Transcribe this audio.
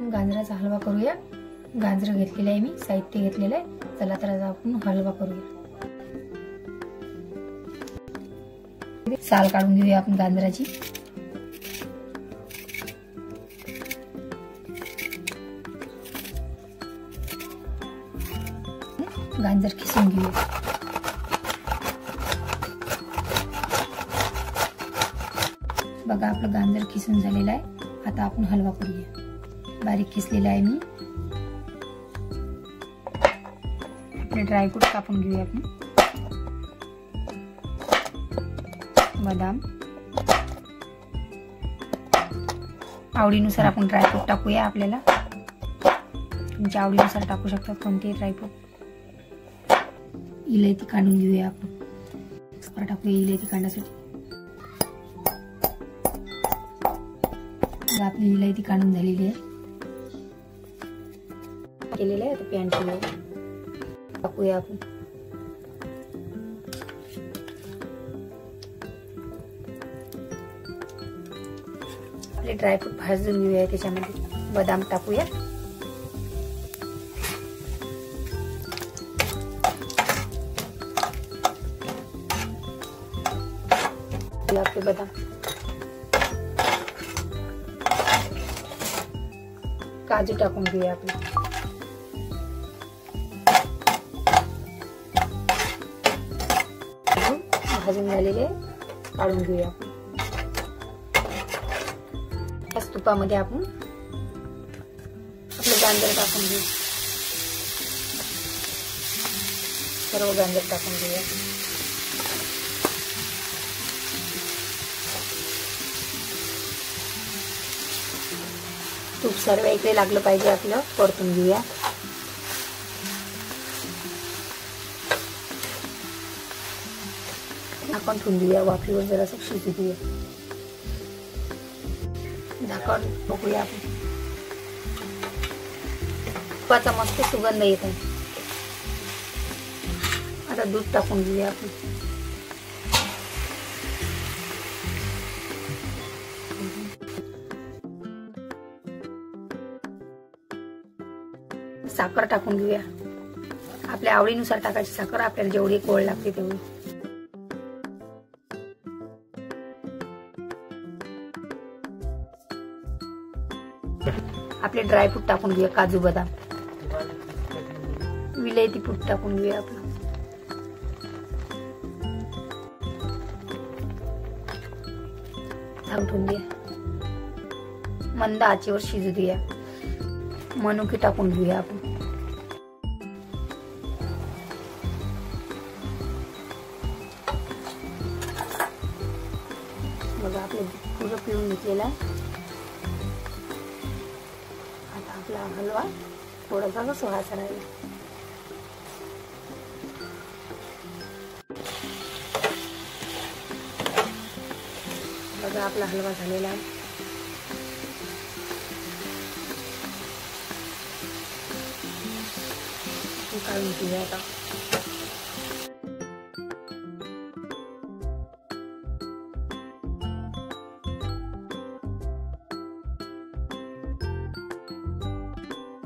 आपण गाजराचा हलवा करूया। गाजर घेतलेले आहे मी, साहित्य घेतलेलं आहे। चला तर आता आपण हलवा करूया। साल काढून घेऊया आपण गाजराची। गाजर खिसून घेऊया। बघा आपलं गाजर खिसून झालेलं आहे। आता आपण हलवा करूया। बारीक खिसलेला आहे मी। आपले ड्रायफ्रूट कापून घेऊया आपण। बदाम, आवडीनुसार आपण ड्रायफ्रूट टाकूया। आपल्याला तुमच्या आवडीनुसार टाकू शकता कोणतेही ड्रायफ्रूट। इलायची काढून घेऊया आपण। टाकूया इलायची काढण्यासाठी। आपली इलायची काढून झालेली आहे। केलेलं आहे। आता पॅन ठेवूया, टाकूया आपण। आपले ड्रायफ्रूट भाजून घेऊया। त्याच्यामध्ये बदाम टाकूया। आपले बदाम, काजू टाकून घेऊया आपण। भाजून झालेले काढून घेऊया आपण। त्याच तुपामध्ये आपण आपलं गाजर टाकून घेऊ। सर्व गाजर टाकून घेऊया। तूप सर्व इकडे लागलं पाहिजे आपलं। परतून घेऊया। आपण ठेवून देऊया वाफेवर, जरासं शिजू देऊया। झाकण बघूया आपण। तुपाचा मस्त सुगंध येत आहे। आता दूध टाकून घेऊया आपण। साखर टाकून घेऊया। आपल्या आवडीनुसार टाकायची साखर, आपल्याला जेवढी गोड लागते तेवढी। आपले ड्रायफ्रूट टाकून घेऊया। काजू, बदाम, विलायती पूड टाकून घेऊया आपण। झाकून देऊया। मंद आचेवर शिजू देऊया। मनुके टाकून घेऊया आपण। बघा आपलं पुरं पिळून घेतलेला आहे। आता आपला हलवा थोडासा सोहायचा राहील। बघा आपला हलवा झालेला आहे। काढून घेऊया आता।